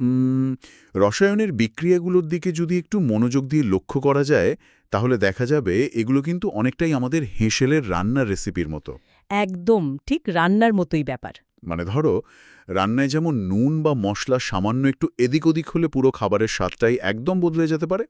উম, রসায়নের বিক্রিয়াগুলোর দিকে যদি একটু মনোযোগ দিয়ে লক্ষ্য করা যায় তাহলে দেখা যাবে এগুলো কিন্তু অনেকটাই আমাদের হেঁসেলের রান্নার রেসিপির মতো। একদম ঠিক রান্নার মতোই ব্যাপার। মানে ধরো, রান্নায় যেমন নুন বা মশলা সামান্য একটু এদিক ওদিক হলে পুরো খাবারের স্বাদটাই একদম বদলে যেতে পারে,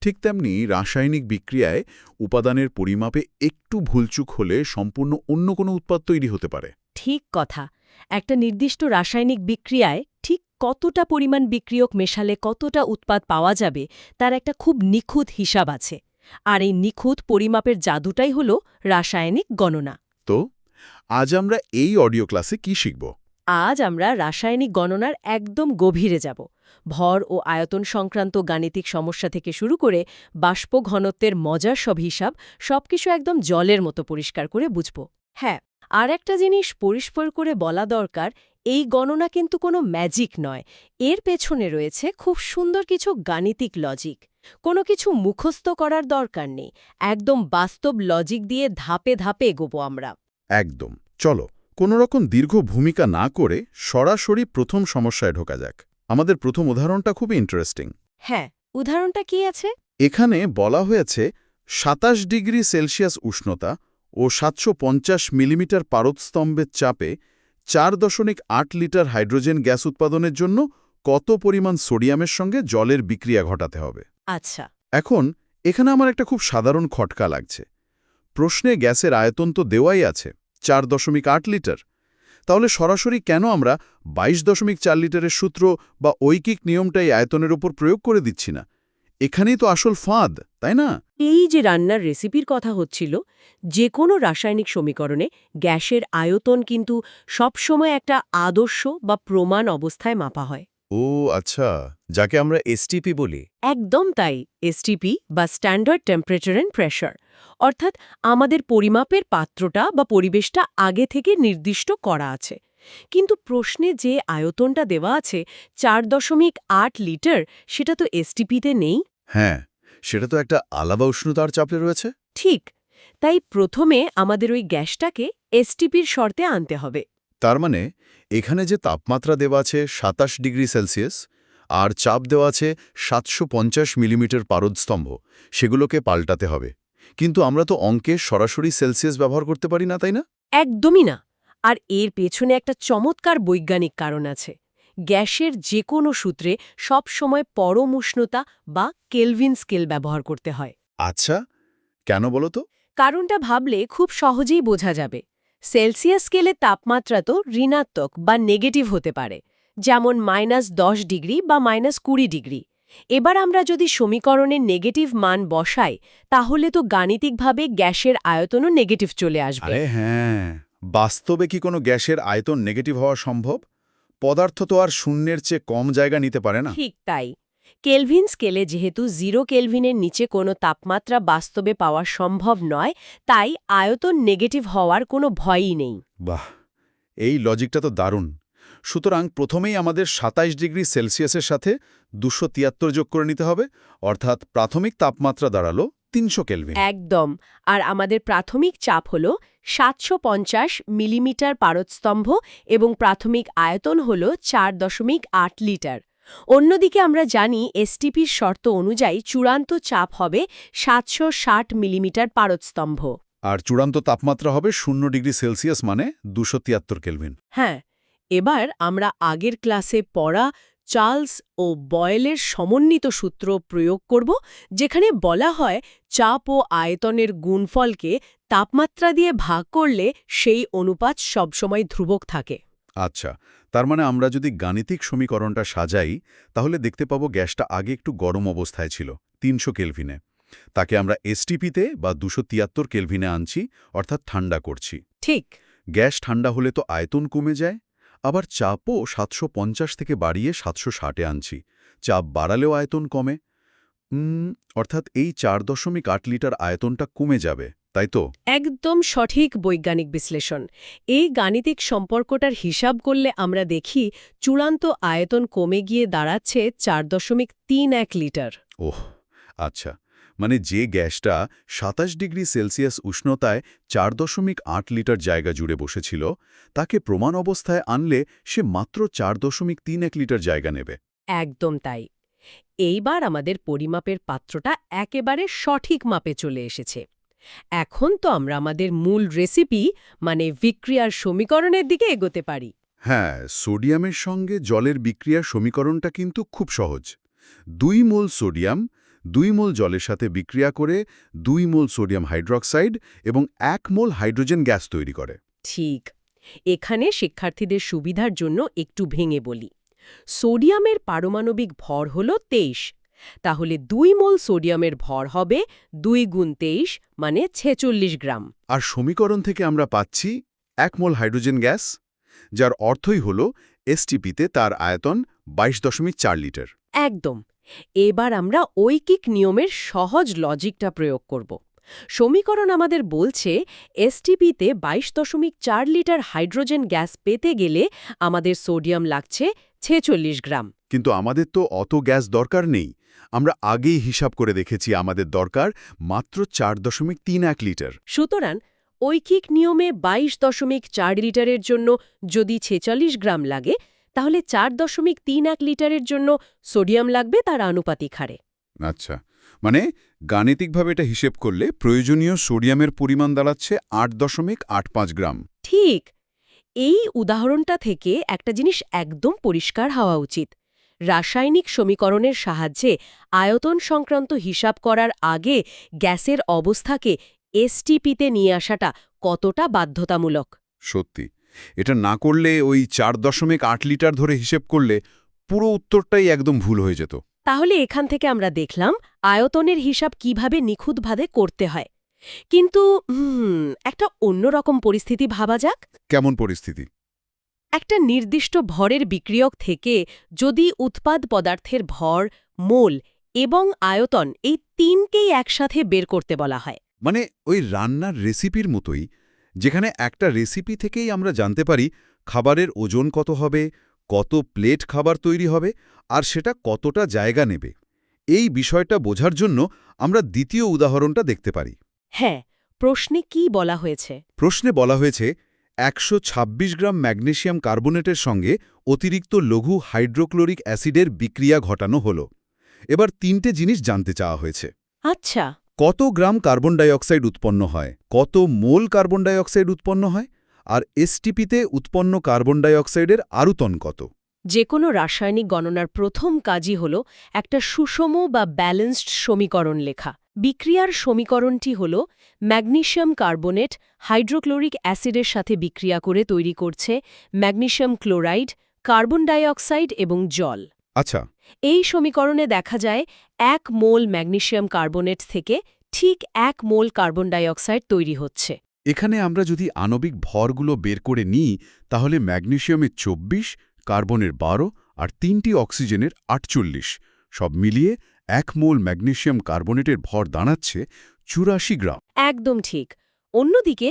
ঠিক তেমনি রাসায়নিক বিক্রিয়ায় উপাদানের পরিমাপে একটু ভুলচুক হলে সম্পূর্ণ অন্য কোনো উৎপাদ তৈরি হতে পারে। ঠিক কথা। একটা নির্দিষ্ট রাসায়নিক বিক্রিয়ায় ঠিক কতটা পরিমাণ বিক্রিয়ক মেশালে কতটা উৎপাদ পাওয়া যাবে তার একটা খুব নিখুঁত হিসাব আছে। আর এই নিখুঁত পরিমাপের জাদুটাই হল রাসায়নিক গণনা। তো আজ আমরা এই অডিও ক্লাসে কি শিখব? আজ আমরা রাসায়নিক গণনার একদম গভীরে যাব। ভর ও আয়তন সংক্রান্ত গাণিতিক সমস্যা থেকে শুরু করে বাষ্প ঘনত্বের মজার সব হিসাব সবকিছু একদম জলের মতো পরিষ্কার করে বুঝব। হ্যাঁ, আর একটা জিনিস পরিষ্কার করে বলা দরকার, এই গণনা কিন্তু কোনো ম্যাজিক নয়। এর পেছনে রয়েছে খুব সুন্দর কিছু গাণিতিক লজিক। কোনো কিছু মুখস্থ করার দরকার নেই, একদম বাস্তব লজিক দিয়ে ধাপে ধাপে এগোবো আমরা। একদম, চলো কোনোরকম দীর্ঘ ভূমিকা না করে সরাসরি প্রথম সমস্যায় ঢোকা যাক। আমাদের প্রথম উদাহরণটা খুবই ইন্টারেস্টিং। হ্যাঁ, উদাহরণটা কি আছে? এখানে বলা হয়েছে ২৭ ডিগ্রি সেলসিয়াস উষ্ণতা ও ৭৫০ মিলিমিটার পারদস্তম্ভের চাপে ৪.৮ লিটার হাইড্রোজেন গ্যাস উৎপাদনের জন্য কত পরিমাণ সোডিয়ামের সঙ্গে জলের বিক্রিয়া ঘটাতে হবে। আচ্ছা। এখন এখানে আমার একটা খুব সাধারণ খটকা লাগছে। প্রশ্নে গ্যাসের আয়তন তো দেওয়াই আছে ৪.৮ লিটার। তাহলে সরাসরি কেন আমরা ২২.৪ লিটারের সূত্র বা ঐকিক নিয়মটাই আয়তনের উপর প্রয়োগ করে দিচ্ছি না? এখানেই তো আসল ফাঁদ, তাই না? এই যে রান্নার রেসিপির কথা হচ্ছিল, যে কোনো রাসায়নিক সমীকরণে গ্যাসের আয়তন কিন্তু সবসময় একটা আদর্শ বা প্রমাণ অবস্থায় মাপা হয়। ও আচ্ছা, যাকে আমরা এসটিপি বলি। একদম তাই। এসটিপি বা স্ট্যান্ডার্ড টেম্পারেচার অ্যান্ড প্রেশার, অর্থাৎ আমাদের পরিমাপের পাত্রটা বা পরিবেশটা আগে থেকে নির্দিষ্ট করা আছে। কিন্তু প্রশ্নে যে আয়তনটা দেওয়া আছে ৪.৮ লিটার, সেটা তো এসটিপিতে নেই। হ্যাঁ, সেটা তো একটা আলাদা উষ্ণতার চাপে রয়েছে। ঠিক। তাই প্রথমে আমাদের ওই গ্যাসটাকে এসটিপির শর্তে আনতে হবে। তার মানে এখানে যে তাপমাত্রা দেওয়া আছে ২৭ ডিগ্রি সেলসিয়াস আর চাপ দেওয়া আছে ৭৫০ মিলিমিটার পারদস্তম্ভ, সেগুলোকে পাল্টাতে হবে। কিন্তু আমরা তো অঙ্কে সরাসরি সেলসিয়াস ব্যবহার করতে পারি না, তাই না? একদমই না। আর এর পেছনে একটা চমৎকার বৈজ্ঞানিক কারণ আছে। গ্যাসের যে কোনো সূত্রে সব সময় পরম উষ্ণতা বা কেলভিন স্কেল ব্যবহার করতে হয়। আচ্ছা, কেন বলো তো? কারণটা ভাবলে খুব সহজেই বোঝা যাবে। সেলসিয়াস স্কেলে তাপমাত্রা তো ঋণাত্মক বা নেগেটিভ হতে পারে, যেমন -১০ ডিগ্রি বা -২০ ডিগ্রি। এবার আমরা যদি সমীকরণের নেগেটিভ মান বসাই, তাহলে তো গাণিতিকভাবে গ্যাসের আয়তনও নেগেটিভ চলে আসবে। আরে হ্যাঁ, বাস্তবে কি কোনো গ্যাসের আয়তন নেগেটিভ হওয়া সম্ভব? পদার্থ তো আর শূন্যের চেয়ে কম জায়গা নিতে পারে না। ঠিক তাই। কেলভিন স্কেলে যেহেতু 0 কেলভিনের নিচে কোনো তাপমাত্রা বাস্তবে পাওয়া সম্ভব নয়, তাই আয়তন নেগেটিভ হওয়ার কোনো ভয়ই নেই। বাহ, এই লজিকটা তো দারুণ। সুতরাং প্রথমেই আমাদের ২৭ ডিগ্রি সেলসিয়াসের সাথে ২৭৩ যোগ করে নিতে হবে, অর্থাৎ প্রাথমিক তাপমাত্রা দাঁড়ালো ৩০০ কেলভিন। একদম। আর আমাদের প্রাথমিক চাপ হল ৭৫০ মিলিমিটার পারদস্তম্ভ এবং প্রাথমিক আয়তন হল ৪.৮ লিটার। অন্যদিকে আমরা জানি এসটিপির শর্ত অনুযায়ী চূড়ান্ত চাপ হবে ৭৬০ মিলিমিটার পারদস্তম্ভ। আর চূড়ান্ত তাপমাত্রা হবে ০ ডিগ্রি সেলসিয়াস মানে ২৭৩ কেলভিন। হ্যাঁ, এবার আমরা আগের ক্লাসে পড়া চার্লস ও বয়েলের সমন্বিত সূত্র প্রয়োগ করব, যেখানে বলা হয় চাপ ও আয়তনের গুণফলকে তাপমাত্রা দিয়ে ভাগ করলে সেই অনুপাত সবসময় ধ্রুবক থাকে। আচ্ছা, তার মানে আমরা যদি গাণিতিক সমীকরণটা সাজাই তাহলে দেখতে পাবো গ্যাসটা আগে একটু গরম অবস্থায় ছিল ৩০০ কেলভিনে। তাকে আমরা এসটিপিতে বা ২৭৩ কেলভিনে আনছি, অর্থাৎ ঠান্ডা করছি। ঠিক। গ্যাস ঠান্ডা হলে তো আয়তন কমে যায়। আবার চাপও ৭৫০ থেকে বাড়িয়ে ৭৬০-এ আনছি। চাপ বাড়ালেও আয়তন কমে। অর্থাৎ এই ৪.৮ লিটার আয়তনটা কমে যাবে, তাই তো? একদম সঠিক বৈজ্ঞানিক বিশ্লেষণ। এই গাণিতিক সম্পর্কটার হিসাব করলে আমরা দেখি চূড়ান্ত আয়তন কমে গিয়ে দাঁড়াচ্ছে ৪.৩১ লিটার। ওহ আচ্ছা, মানে যে গ্যাসটা ২৭ ডিগ্রি সেলসিয়াস উষ্ণতায় ৪.৮ লিটার জায়গা জুড়ে বসেছিল, তাকে প্রমাণ অবস্থায় আনলে সে মাত্র ৪.৩১ লিটার জায়গা নেবে। একদম তাই। এইবার আমাদের পরিমাপের পাত্রটা একেবারে সঠিক মাপে চলে এসেছে। এখন তো আমরা আমাদের মূল রেসিপি মানে বিক্রিয়ার সমীকরণের দিকে এগোতে পারি। হ্যাঁ, সোডিয়ামের সঙ্গে জলের বিক্রিয়ার সমীকরণটা কিন্তু খুব সহজ। 2 মোল সোডিয়াম 2 মোল জলের সাথে বিক্রিয়া করে 2 মোল সোডিয়াম হাইড্রক্সাইড এবং 1 মোল হাইড্রোজেন গ্যাস তৈরি করে। ঠিক। এখানে শিক্ষার্থীদের সুবিধার জন্য একটু ভেঙে বলি। সোডিয়ামের পারমাণবিক ভর হল 23। তাহলে 2 মোল সোডিয়ামের ভর হবে 2 গুণ 23 মানে 46 গ্রাম। আর সমীকরণ থেকে আমরা পাচ্ছি 1 মোল হাইড্রোজেন গ্যাস, যার অর্থই হল এসটিপিতে তার আয়তন 22.4 লিটার। একদম। এবার আমরা ঐকিক নিয়মের সহজ লজিকটা প্রয়োগ করব। সমীকরণ আমাদের বলছে এসটিপিতে 22.4 লিটার হাইড্রোজেন গ্যাস পেতে গেলে আমাদের সোডিয়াম লাগছে 46 গ্রাম। কিন্তু আমাদের তো অত গ্যাস দরকার নেই। আমরা আগেই হিসাব করে দেখেছি আমাদের দরকার মাত্র 4.31 লিটার। সুতরাং ঐকিক নিয়মে 22.4 লিটারের জন্য যদি 46 গ্রাম লাগে, তাহলে 4.31 লিটারের জন্য সোডিয়াম লাগবে তার আনুপাতিক হারে। আচ্ছা, মানে গাণিতিকভাবে এটা হিসেব করলে প্রয়োজনীয় সোডিয়ামের পরিমাণ দাঁড়াচ্ছে 8.85 গ্রাম। ঠিক। এই উদাহরণটা থেকে একটা জিনিস একদম পরিষ্কার হওয়া উচিত। রাসায়নিক সমীকরণের সাহায্যে আয়তন সংক্রান্ত হিসাব করার আগে গ্যাসের অবস্থাকে এসটিপিতে নিয়ে আসাটা কতটা বাধ্যতামূলক। সত্যি, এটা না করলে ওই 4.8 লিটার ধরে হিসেব করলে পুরো উত্তরটাই একদম ভুল হয়ে যেত। তাহলে এখান থেকে আমরা দেখলাম আয়তনের হিসাব কিভাবে নিখুঁতভাবে করতে হয়। কিন্তু একটা অন্যরকম পরিস্থিতি ভাবা যাক। কেমন পরিস্থিতি? একটা নির্দিষ্ট ভরের বিক্রিয়ক থেকে যদি উৎপাদ পদার্থের ভর, মোল এবং আয়তন এই তিনকেই একসাথে বের করতে বলা হয়। মানে ওই রান্নার রেসিপির মতোই, যেখানে একটা রেসিপি থেকেই আমরা জানতে পারি খাবারের ওজন কত হবে, কত প্লেট খাবার তৈরি হবে, আর সেটা কতটা জায়গা নেবে। এই বিষয়টা বোঝার জন্য আমরা দ্বিতীয় উদাহরণটা দেখতে পারি। হ্যাঁ, প্রশ্নে কি বলা হয়েছে? প্রশ্নে বলা হয়েছে 126 গ্রাম ম্যাগনেসিয়াম কার্বনেটের সঙ্গে অতিরিক্ত লঘু হাইড্রোক্লোরিক অ্যাসিডের বিক্রিয়া ঘটানো হল। এবার 3টে জিনিস জানতে চাওয়া হয়েছে। আচ্ছা, কত গ্রাম কার্বন ডাইঅক্সাইড উৎপন্ন হয়, কত মোল কার্বন ডাইঅক্সাইড উৎপন্ন হয়, আর এসটিপিতে উৎপন্ন কার্বন ডাইঅক্সাইডের আয়তন কত। যে কোনো রাসায়নিক গণনার প্রথম কাজই হল একটা সুষম বা ব্যালেন্সড সমীকরণ লেখা। বিক্রিয়ার সমীকরণটি হল ম্যাগনেসিয়াম কার্বনেট হাইড্রোক্লোরিক অ্যাসিডের সাথে বিক্রিয়া করে তৈরি করছে ম্যাগনেসিয়াম ক্লোরাইড, কার্বন ডাইঅক্সাইড এবং জল। আচ্ছা, এই সমীকরণে দেখা যায় 1 মোল ম্যাগনেসিয়াম কার্বনেট থেকে ঠিক 1 মোল কার্বন ডাইঅক্সাইড তৈরি হচ্ছে। এখানে আমরা যদি আণবিক ভরগুলো বের করে নিই, তাহলে ম্যাগনেসিয়ামের 24, কার্বনের 12 আর 3টি অক্সিজেনের 48, সব মিলিয়ে 1 মোল ম্যাগনেসিয়াম কার্বনেটের ভর দাঁড়াচ্ছে 84 গ্রাম। একদম ঠিক। অন্যদিকে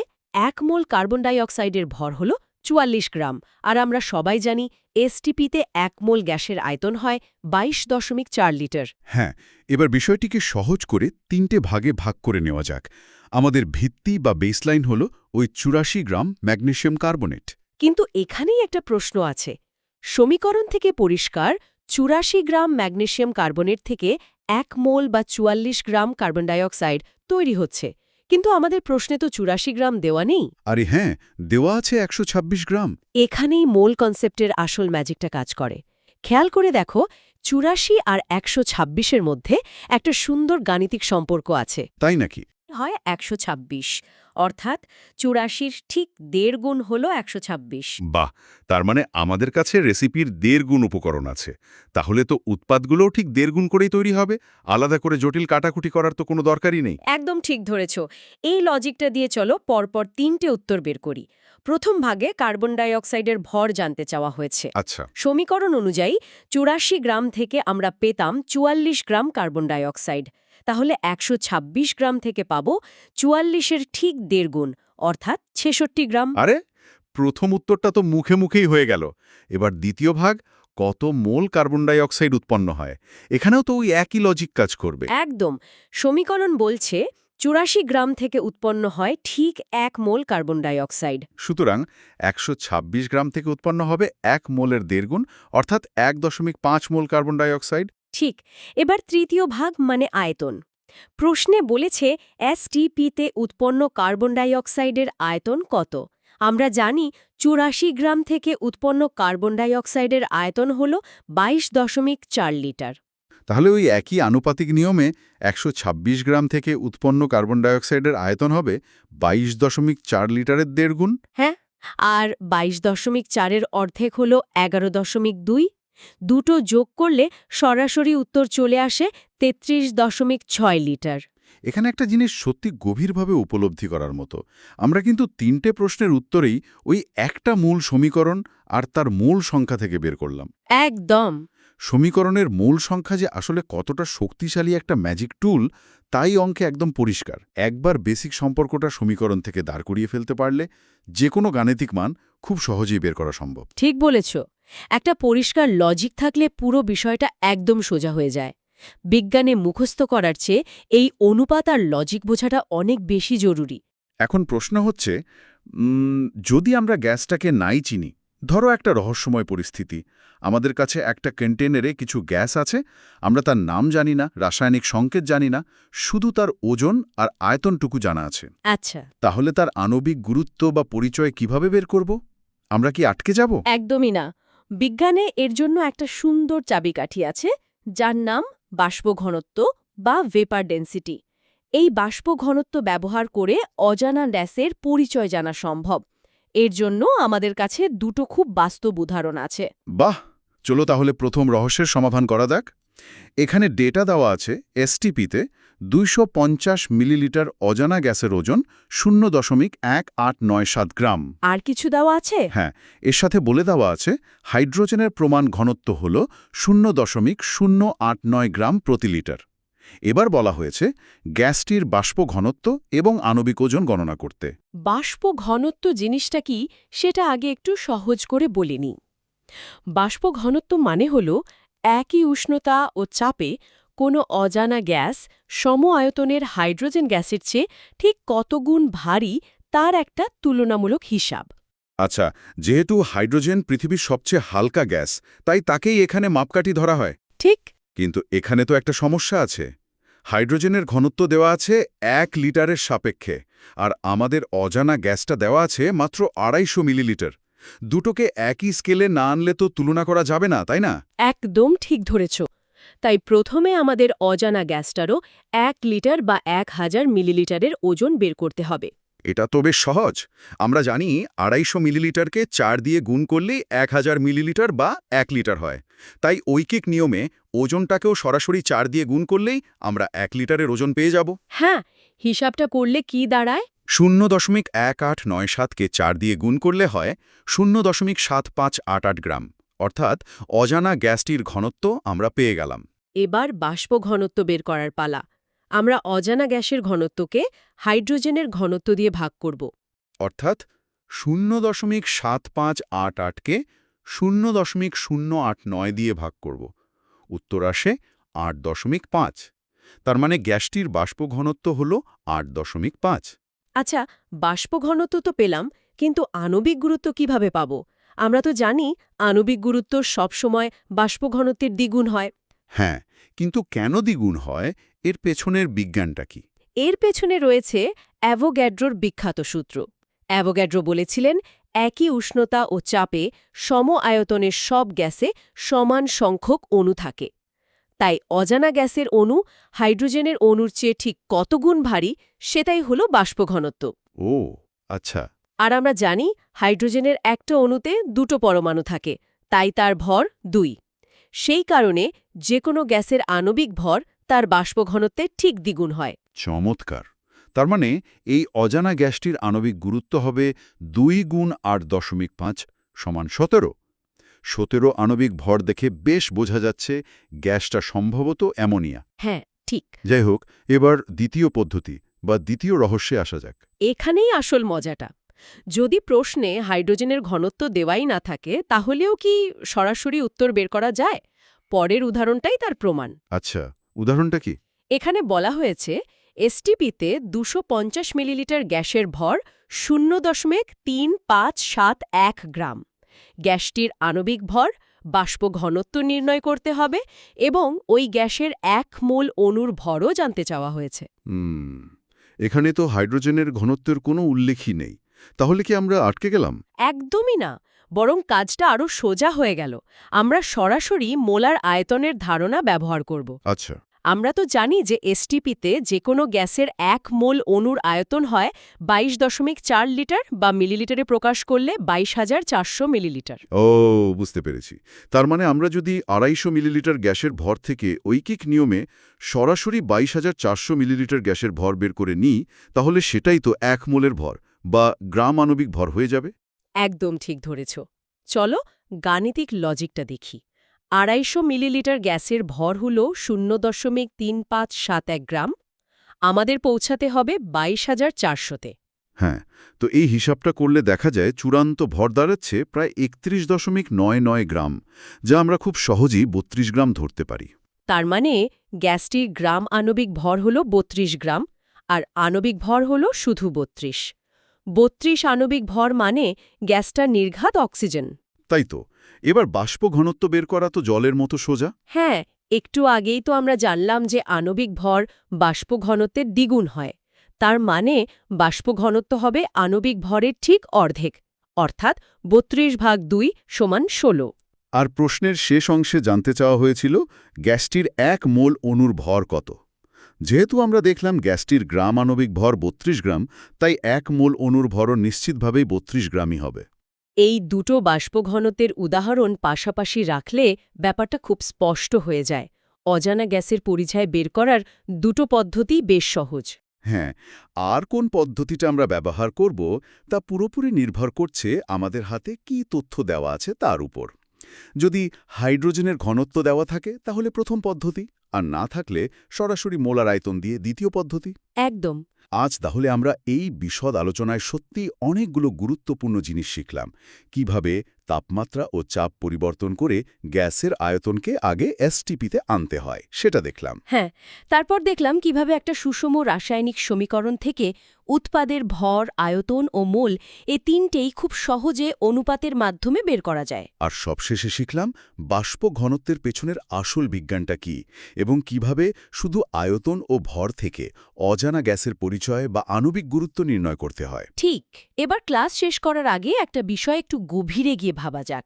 1 মোল কার্বন ডাইঅক্সাইডের ভর হল 44 গ্রাম, আর আমরা সবাই জানি এসটিপিতে 1 মোল গ্যাসের আয়তন হয় 22.4 লিটার। হ্যাঁ, এবার বিষয়টিকে সহজ করে 3টে ভাগে ভাগ করে নেওয়া যাক। আমাদের ভিত্তি বা বেসলাইন হল ওই 84 গ্রাম ম্যাগনেসিয়াম কার্বনেট। কিন্তু এখানেই একটা প্রশ্ন আছে। সমীকরণ থেকে পরিষ্কার 84 গ্রাম ম্যাগনেসিয়াম কার্বনেট থেকে 1 মোল বা 44 গ্রাম কার্বন ডাইঅক্সাইড তৈরি হচ্ছে, কিন্তু আমাদের প্রশ্নে তো 84 গ্রাম দেওয়া নেই। আরে হ্যাঁ, দেওয়া আছে 126 গ্রাম। এখানেই মোল কনসেপ্টের আসল ম্যাজিকটা কাজ করে। খেয়াল করে দেখো, 84 আর 126-এর মধ্যে একটা সুন্দর গাণিতিক সম্পর্ক আছে। তাই নাকি? হয় 126, অর্থাৎ 84-র ঠিক 1.5 গুণ হল 126। বাহ, তার মানে আমাদের কাছে রেসিপির 1.5 গুণ উপকরণ আছে। তাহলে তো উৎপাদগুলোও ঠিক 1.5 গুণ করেই তৈরি হবে। আলাদা করে জটিল কাটাকুটি করার তো কোনো দরকারই নেই। একদম ঠিক ধরেছ। এই লজিকটা দিয়ে চলো পরপর 3টে উত্তর বের করি। প্রথম ভাগে কার্বন ডাইঅক্সাইডের ভর জানতে চাওয়া হয়েছে। আচ্ছা, সমীকরণ অনুযায়ী 84 গ্রাম থেকে আমরা পেতাম 44 গ্রাম কার্বন ডাইঅক্সাইড। তাহলে 126 গ্রাম থেকে পাবো 44-এর ঠিক 1.5 গুণ, অর্থাৎ 66 গ্রাম। আরে প্রথম উত্তরটা তো মুখে মুখেই হয়ে গেল। এবার দ্বিতীয় ভাগ, কত মোল কার্বন ডাই অক্সাইড উৎপন্ন হয়। এখানেও তো ওই একই লজিক কাজ করবে। একদম। সমীকরণ বলছে 84 গ্রাম থেকে উৎপন্ন হয় ঠিক 1 মোল কার্বন ডাই অক্সাইড। সুতরাং 126 গ্রাম থেকে উৎপন্ন হবে 1 মোলের 1.5 গুণ, অর্থাৎ 1.5 মোল কার্বন ডাই অক্সাইড। ঠিক। এবার তৃতীয় ভাগ মানে আয়তন। প্রশ্নে বলেছে এসটিপিতে উৎপন্ন কার্বন ডাই অক্সাইডের আয়তন কত। আমরা জানি 84 গ্রাম থেকে উৎপন্ন কার্বন ডাই অক্সাইডের আয়তন হল 22.4 লিটার। তাহলে ওই একই আনুপাতিক নিয়মে 126 গ্রাম থেকে উৎপন্ন কার্বন ডাইঅক্সাইডের আয়তন হবে 22.4 লিটারের 1.5 গুণ। হ্যাঁ, আর 22.4-এর অর্ধেক হল 11.2। দুটো যোগ করলে সরাসরি উত্তর চলে আসে 33.6 লিটার। এখানে একটা জিনিস সত্যি গভীরভাবে উপলব্ধি করার মতো। আমরা কিন্তু 3টে প্রশ্নের উত্তরেই ওই একটা মূল সমীকরণ আর তার মূল সংখ্যা থেকে বের করলাম। একদম। সমীকরণের মূল সংখ্যা যে আসলে কতটা শক্তিশালী একটা ম্যাজিক টুল, তাই অঙ্কে একদম পরিষ্কার। একবার বেসিক সম্পর্কটা সমীকরণ থেকে দাঁড় করিয়ে ফেলতে পারলে যে কোনো গাণিতিক মান খুব সহজেই বের করা সম্ভব। ঠিক বলেছ। একটা পরিষ্কার লজিক থাকলে পুরো বিষয়টা একদম সোজা হয়ে যায়। বিজ্ঞানে মুখস্থ করার চেয়ে এই অনুপাত আর লজিক বোঝাটা অনেক বেশি জরুরি। এখন প্রশ্ন হচ্ছে, যদি আমরা গ্যাসটাকে নাই চিনি, ধরো একটা রহস্যময় পরিস্থিতি, আমাদের কাছে একটা কন্টেনারে কিছু গ্যাস আছে, আমরা তার নাম জানি না, রাসায়নিক সংকেত জানি না, শুধু তার ওজন আর আয়তনটুকু জানা আছে। আচ্ছা, তাহলে তার আণবিক গুরুত্ব বা পরিচয় কিভাবে বের করব? আমরা কি আটকে যাব? একদমই না। বিজ্ঞানে এর জন্য একটা সুন্দর চাবিকাঠি আছে, যার নাম বাষ্প ঘনত্ব বা ভেপার ডেন্সিটি। এই বাষ্প ঘনত্ব ব্যবহার করে অজানা গ্যাসের পরিচয় জানা সম্ভব। এর জন্য আমাদের কাছে দুটো খুব বাস্তব উদাহরণ আছে। বাহ, চলো তাহলে প্রথম রহস্যের সমাধান করা যাক। এখানে ডেটা দেওয়া আছে এসটিপিতে 250 মিলিলিটার অজানা গ্যাসের ওজন 0.1897 গ্রাম। আর কিছু দেওয়া আছে? হ্যাঁ, এর সাথে বলে দেওয়া আছে হাইড্রোজেনের প্রমাণ ঘনত্ব হল 0.089 গ্রাম প্রতি লিটার। এবার বলা হয়েছে গ্যাসটির বাষ্প ঘনত্ব এবং আণবিক ওজন গণনা করতে। বাষ্প ঘনত্ব জিনিসটা কি সেটা আগে একটু সহজ করে বলে নিই। বাষ্প ঘনত্ব মানে হল একই উষ্ণতা ও চাপে কোনো অজানা গ্যাস সম আয়তনের হাইড্রোজেন গ্যাসের চেয়ে ঠিক কত গুণ ভারী তার একটা তুলনামূলক হিসাব। আচ্ছা, যেহেতু হাইড্রোজেন পৃথিবীর সবচেয়ে হালকা গ্যাস, তাই তাকেই এখানে মাপকাঠি ধরা হয়। ঠিক। কিন্তু এখানে তো একটা সমস্যা আছে। হাইড্রোজেনের ঘনত্ব দেওয়া আছে 1 লিটারের সাপেক্ষে, আর আমাদের অজানা গ্যাসটা দেওয়া আছে মাত্র 250 মিলিলিটার। দুটোকে একই স্কেলে না আনলে তো তুলনা করা যাবে না, তাই না? একদম ঠিক ধরেছ। তাই প্রথমে আমাদের অজানা গ্যাসটারও 1 লিটার বা 1000 মিলিলিটারের ওজন বের করতে হবে। এটা তো বেশ সহজ। আমরা জানি 250 মিলিলিটারকে 4 দিয়ে গুণ করলেই 1000 মিলিলিটার বা 1 লিটার হয়। তাই ঐকিক নিয়মে ওজনটাকেও সরাসরি 4 দিয়ে গুণ করলেই আমরা 1 লিটারের ওজন পেয়ে যাব। হ্যাঁ, হিসাবটা করলে কি দাঁড়ায়? 0.1897কে 4 দিয়ে গুণ করলে হয় 0.7588 গ্রাম, অর্থাৎ অজানা গ্যাসটির ঘনত্ব আমরা পেয়ে গেলাম। এবার বাষ্প ঘনত্ব বের করার পালা। আমরা অজানা গ্যাসের ঘনত্বকে হাইড্রোজেনের ঘনত্ব দিয়ে ভাগ করব। অর্থাৎ 0.7588কে 0.089 দিয়ে ভাগ করব। উত্তর আসে 8.5। তার মানে গ্যাসটির বাষ্প ঘনত্ব হল 8.5। আচ্ছা, বাষ্প ঘনত্ব তো পেলাম, কিন্তু আণবিক গুরুত্ব কিভাবে পাব? আমরা তো জানি আণবিক গুরুত্ব সবসময় বাষ্প ঘনত্বের দ্বিগুণ হয়। হ্যাঁ, কিন্তু কেন দ্বিগুণ হয়, এর পেছনের বিজ্ঞানটা কি? এর পেছনে রয়েছে অ্যাভোগ্যাড্রোর বিখ্যাত সূত্র। অ্যাভোগ্যাড্রো বলেছিলেন, একই উষ্ণতা ও চাপে সম আয়তনের সব গ্যাসে সমান সংখ্যক অণু থাকে। তাই অজানা গ্যাসের অণু হাইড্রোজেনের অণুর চেয়ে ঠিক কত গুণ ভারী, সেটাই হল বাষ্প ঘনত্ব। ও আচ্ছা। আর আমরা জানি হাইড্রোজেনের একটা অণুতে দুটো পরমাণু থাকে, তাই তার ভর 2। সেই কারণে যে কোনো গ্যাসের আণবিক ভর তার বাষ্প ঘনত্বের ঠিক দ্বিগুণ হয়। চমৎকার। তার মানে এই অজানা গ্যাসটির আণবিক গুরুত্ব হবে 2 গুণ 8.5 সমান 17। 17 আণবিক ভর দেখে বেশ বোঝা যাচ্ছে গ্যাসটা সম্ভবত অ্যামোনিয়া। হ্যাঁ, ঠিক। যাই হোক, এবার দ্বিতীয় পদ্ধতি বা দ্বিতীয় রহস্যে আসা যাক। এখানেই আসল মজাটা। যদি প্রশ্নে হাইড্রোজেনের ঘনত্ব দেওয়াই না থাকে, তাহলেও কি সরাসরি উত্তর বের করা যায়? পরের উদাহরণটাই তার প্রমাণ। আচ্ছা, উদাহরণটা কি? এখানে বলা হয়েছে এসটিপিতে 250 মিলিলিটার গ্যাসের ভর 0.3571 গ্রাম। গ্যাসটির আণবিক ভর, বাষ্প ঘনত্ব নির্ণয় করতে হবে এবং ওই গ্যাসের 1 মোল অণুর ভরও জানতে চাওয়া হয়েছে। এখানে তো হাইড্রোজেনের ঘনত্বের কোনো উল্লেখই নেই। তাহলে কি আমরা আটকে গেলাম? একদমই না, বরং কাজটা আরও সোজা হয়ে গেল। আমরা সরাসরি মোলার আয়তনের ধারণা ব্যবহার করব। আচ্ছা। আমরা তো জানি যে এসটিপিতে যে কোনো গ্যাসের 1 মোল অণুর আয়তন হয় 22.4 লিটার বা মিলিলিটারে প্রকাশ করলে 22,400 মিলিলিটার। ও, বুঝতে পেরেছি। তার মানে আমরা যদি 250 মিলিলিটার গ্যাসের ভর থেকে ঐকিক নিয়মে সরাসরি 22,400 মিলিলিটার গ্যাসের ভর বের করে নিই, তাহলে সেটাই তো 1 মোলের ভর বা গ্রাম আণবিক ভর হয়ে যাবে। একদম ঠিক ধরেছ। চলো গাণিতিক লজিকটা দেখি। 250 মিলিলিটার গ্যাসের ভর হল 0.3571 গ্রাম। আমাদের পৌঁছাতে হবে 22,400-তে। হ্যাঁ, তো এই হিসাবটা করলে দেখা যায় চূড়ান্ত ভর দাঁড়াচ্ছে প্রায় 31.99 গ্রাম, যা আমরা খুব সহজেই 32 গ্রাম ধরতে পারি। তার মানে গ্যাসটির গ্রাম আণবিক ভর হল 32 গ্রাম, আর আণবিক ভর হল শুধু 32। 32 আণবিক ভর মানে গ্যাসটা নির্ঘাত অক্সিজেন। তাই তো। এবার বাষ্প ঘনত্ব বের করা তো জলের মতো সোজা। হ্যাঁ, একটু আগেই তো আমরা জানলাম যে আণবিক ভর বাষ্প ঘনত্বের দ্বিগুণ হয়। তার মানে বাষ্প ঘনত্ব হবে আণবিক ভরের ঠিক অর্ধেক, অর্থাৎ 32/2 = 16। আর প্রশ্নের শেষ অংশে জানতে চাওয়া হয়েছিল গ্যাসটির 1 মোল অণুর ভর কত। যেহেতু আমরা দেখলাম গ্যাসটির গ্রাম আণবিক ভর 32 গ্রাম, তাই 1 মোল অণুর ভরও নিশ্চিতভাবেই 32 গ্রামই হবে। এই দুটো বাষ্প ঘনত্বের উদাহরণ পাশাপাশি রাখলে ব্যাপারটা খুব স্পষ্ট হয়ে যায়। অজানা গ্যাসের পরিচয় বের করার দুটো পদ্ধতিই বেশ সহজ। হ্যাঁ, আর কোন পদ্ধতিটা আমরা ব্যবহার করব তা পুরোপুরি নির্ভর করছে আমাদের হাতে কী তথ্য দেওয়া আছে তার উপর। যদি হাইড্রোজেনের ঘনত্ব দেওয়া থাকে তাহলে প্রথম পদ্ধতি, আর না থাকলে সরাসরি মোলার আয়তন দিয়ে দ্বিতীয় পদ্ধতি। একদম। আজ তাহলে আমরা এই বিশদ আলোচনায় সত্যি অনেকগুলো গুরুত্বপূর্ণ জিনিস শিখলাম। কিভাবে তাপমাত্রা ও চাপ পরিবর্তন করে গ্যাসের আয়তনকে আগে এসটিপিতে আনতে হয় সেটা দেখলাম। হ্যাঁ, তারপর দেখলাম কিভাবে একটা সুষম রাসায়নিক সমীকরণ থেকে উৎপাদের ভর, আয়তন ও মোল এ তিনটেই খুব সহজে অনুপাতের মাধ্যমে বের করা যায়। আর সবশেষে শিখলাম বাষ্প ঘনত্বের পেছনের আসল বিজ্ঞানটা কি এবং কিভাবে শুধু আয়তন ও ভর থেকে অজানা গ্যাসের পরিচয় বা আণবিক গুরুত্ব নির্ণয় করতে হয়। ঠিক। এবার ক্লাস শেষ করার আগে একটা বিষয় একটু গভীরে গিয়ে ভাবা যাক।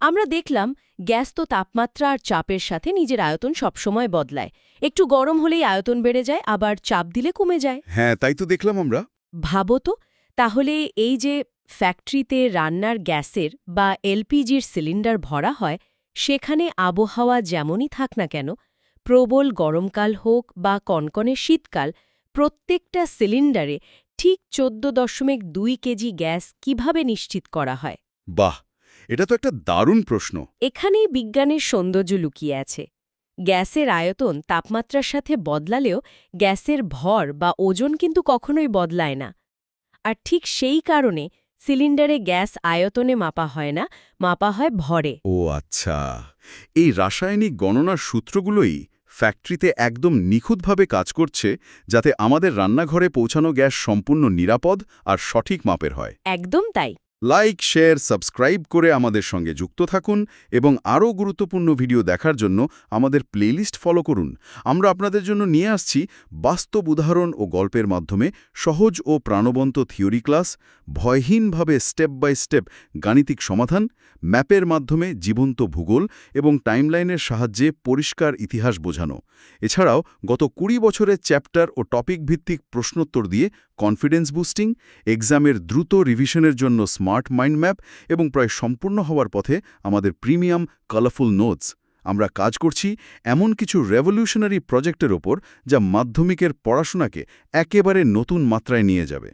আমরা দেখলাম গ্যাস তো তাপমাত্রা আর চাপের সাথে নিজের আয়তন সবসময় বদলায়। একটু গরম হলেই আয়তন বেড়ে যায়, আবার চাপ দিলে কমে যায়। হ্যাঁ, তাই তো দেখলাম আমরা। ভাবো তো, তাহলে এই যে ফ্যাক্টরিতে রান্নার গ্যাসের বা এলপিজির সিলিন্ডার ভরা হয়, সেখানে আবহাওয়া যেমনই থাক না কেন, প্রবল গরমকাল হোক বা কনকনে শীতকাল, প্রত্যেকটা সিলিন্ডারে ঠিক 14.2 কেজি গ্যাস কিভাবে নিশ্চিত করা হয়? বাহ, এটা তো একটা দারুণ প্রশ্ন। এখানেই বিজ্ঞানের সৌন্দর্য লুকিয়ে আছে। গ্যাসের আয়তন তাপমাত্রার সাথে বদলালেও গ্যাসের ভর বা ওজন কিন্তু কখনোই বদলায় না। আর ঠিক সেই কারণে সিলিন্ডারে গ্যাস আয়তনে মাপা হয় না, মাপা হয় ভরে। ও আচ্ছা, এই রাসায়নিক গণনার সূত্রগুলোই ফ্যাক্টরিতে একদম নিখুঁতভাবে কাজ করছে, যাতে আমাদের রান্নাঘরে পৌঁছানো গ্যাস সম্পূর্ণ নিরাপদ আর সঠিক মাপের হয়। একদম তাই। লাইক, শেয়ার, সাবস্ক্রাইব করে আমাদের সঙ্গে যুক্ত থাকুন এবং আরও গুরুত্বপূর্ণ ভিডিও দেখার জন্য আমাদের প্লেলিস্ট ফলো করুন। আমরা আপনাদের জন্য নিয়ে আসছি বাস্তব উদাহরণ ও গল্পের মাধ্যমে সহজ ও প্রাণবন্ত থিওরি ক্লাস, ভয়হীনভাবে স্টেপ বাই স্টেপ গাণিতিক সমাধান, ম্যাপের মাধ্যমে জীবন্ত ভূগোল এবং টাইমলাইনের সাহায্যে পরিষ্কার ইতিহাস বোঝানো। এছাড়াও গত 20 বছরের চ্যাপ্টার ও টপিক ভিত্তিক প্রশ্নোত্তর দিয়ে কনফিডেন্স বুস্টিং, এক্সামের দ্রুত রিভিশনের জন্য স্মার্ট মাইন্ড ম্যাপ এবং প্রায় সম্পূর্ণ হওয়ার পথে আমাদের প্রিমিয়াম কালারফুল নোটস। আমরা কাজ করছি এমন কিছু রেভলিউশনারি প্রজেক্টের ওপর যা মাধ্যমিকের পড়াশোনাকে একেবারে নতুন মাত্রায় নিয়ে যাবে।